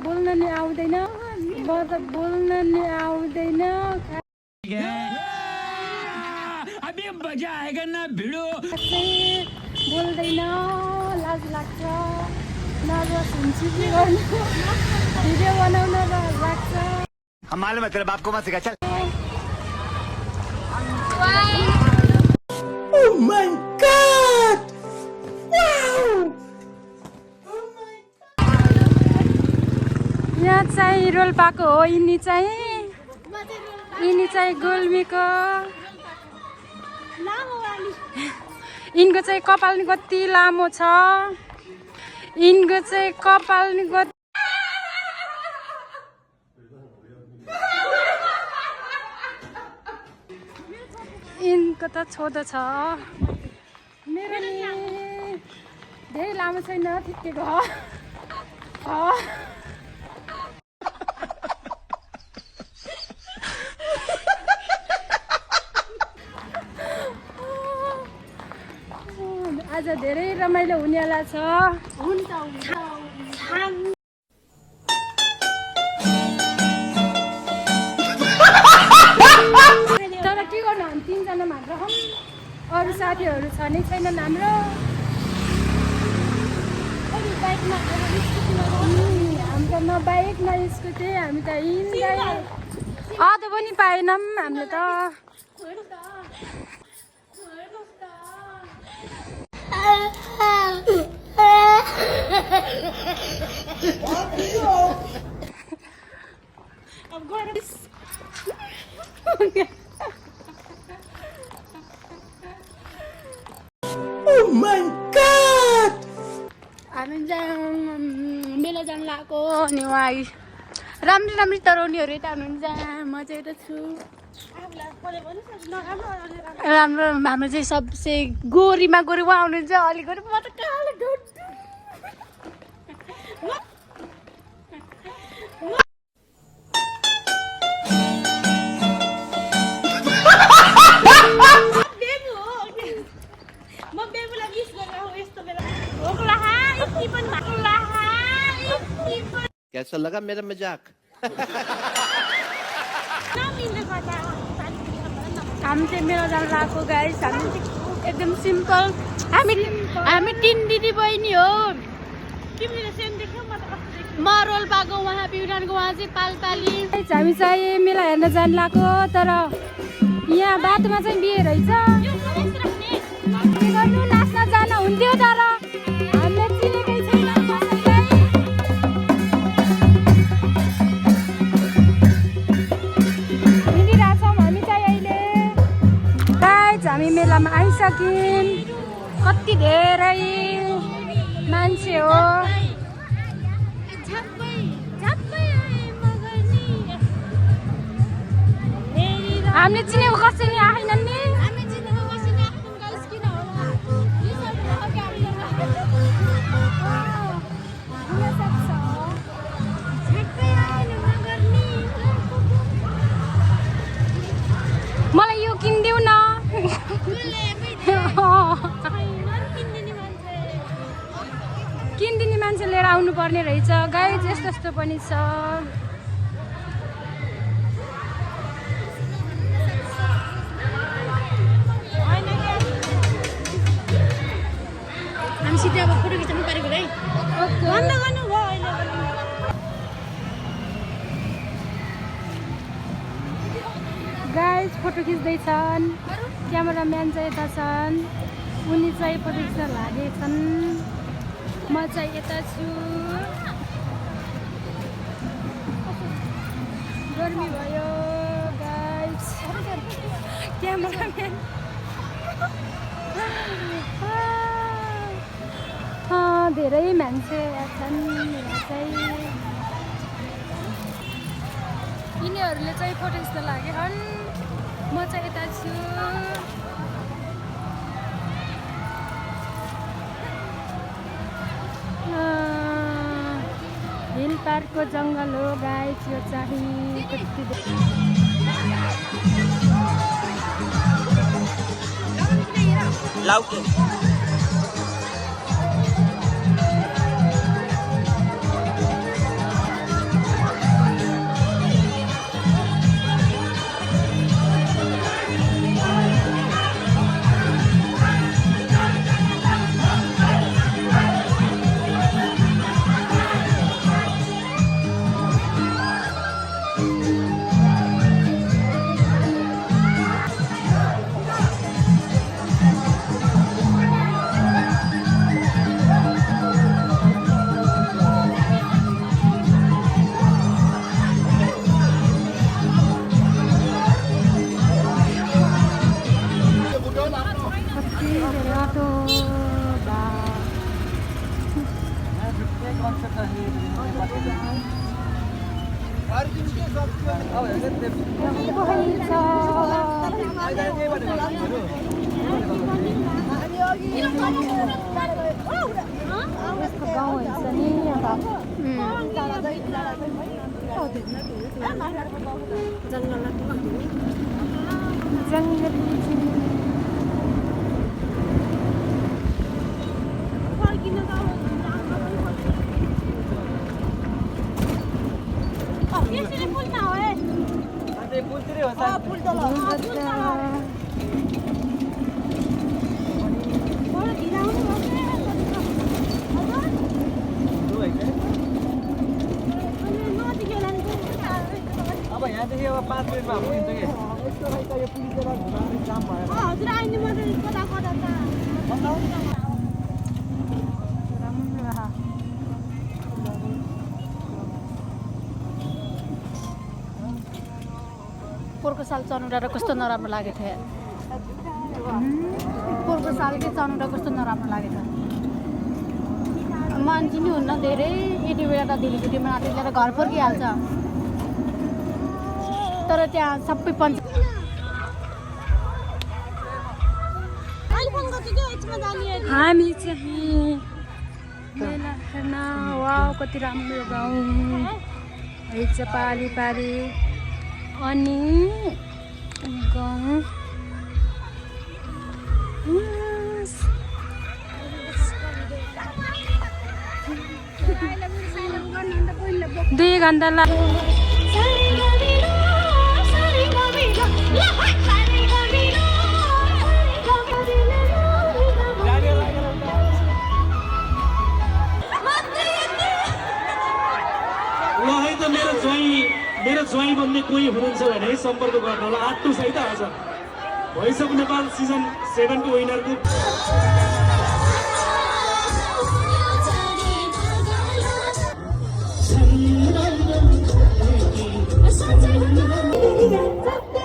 बोल्न नि आउँदैन बोल्न नि आउँदैन अभी मजा आएगा ना भिडो बोल्दैन लाज लाग्छ नर्भस हुन्छु के गर्नु भिडियो बनाउन लाग्छ हम मालूम है तेरे बाप को मत सिखा चल Oh my God! Wow! यहाँ चाहिँ रोल्पाको हो यिनी चाहिँ गुल्मीको यिनको चाहिँ कपाल नि कति लामो छ यिनको चाहिँ कपाल नि कति यिनको त छोटो छ मेरो नि धेरै लामो छैन ठिक्कैको आज धेरै रमाइलो हुनेवाला छ तर के गर्नु हामी तीनजना मात्र हौ अरू साथीहरू छ नि छैनन् हाम्रो हाम्रो न बाइक न स्कुटी हामी त हिँड्दै अझ पनि पाएनौँ हामीले त Oh my God! हामी मेला जानु लागेको अनि उहाँ राम्री तराउनेहरू यता हुनुहुन्छ म चाहिँ यता छु राम्रो हाम्रो चाहिँ सबसे गोरीमा गोरी उहाँ हुनुहुन्छ अलि गोरी म त कालो कैसा लगा मेरा मजाक हामी चाहिँ मेला जानु लागेको गाइस हामी एकदम सिम्पल हामी तीन दिदी बहिनी हो म रोल्पाको उहाँ पिउरानको उहाँ चाहिँ पालपाली हामी चाहिँ मेला हेर्न जानु लागेको तर यहाँ बाटोमा चाहिँ बिहे रहेछ के गर्नु नाच्न जान हुन्थ्यो तर हामीले चिनेकै छैन हिँडिरहेछौँ हामी चाहिँ अहिले गाइस हामी मेलामा आइसक्यौँ कति धेरै मान्छे हो हामीले चिनेको कसैले आएनन् नि मलाई यो किनिदेऊ न किनिदिने मान्छे लिएर आउनु पर्ने रहेछ गाइस यस्तो पनि छ हामी सिधै अब फोटो खिच्नु परेको है बन्द गर्नु भयो अहिले गाइस फोटो खिच्दैछन् क्यामेराम्यान चाहिँ यता छन् उनी चाहिँ फोटो खिच्न लागेछन् म चाहिँ यता छु गर्मी भयो गाइस क्यामेराम्यान धेरै मान्छे छन् यिनीहरूले चाहिँ फोटो खिच्न लागेछन् म चाहिँ यता छु हिल पार्कको जङ्गल हो गाइस यो चाहिँ लाउके गाउँ हुन्छ नि अब यहाँदेखि अब 5 मिनटमा पुगिन्छ कि यस्तो भाइ त यो पुलिस जग्गा घुमाउने काम भएन हजुर आइने म कता कता पोहोरको साल चनुरा र कस्तो नराम्रो लागेको थियो पोहोरको साल चाहिँ चनुरा कस्तो नराम्रो लागेको थियो मान्छे नि हुन्न धेरै यति बेला त ढिलीछुट्टीमा नातिले घर फर्किहाल्छ तर त्यहाँ सबै हामी चाहिँ मेला हेर्न वाउ कति राम्रो गाउँ हैछ पाली पारी अनि गाउँ दुई घन्टा ल है त मेरो ज्वाइँ भन्ने कोही हुनुहुन्छ भने सम्पर्क गर्नु होला आट्टु सहित आज भोइस अफ नेपाल सिजन 7 को विनरको Thank you.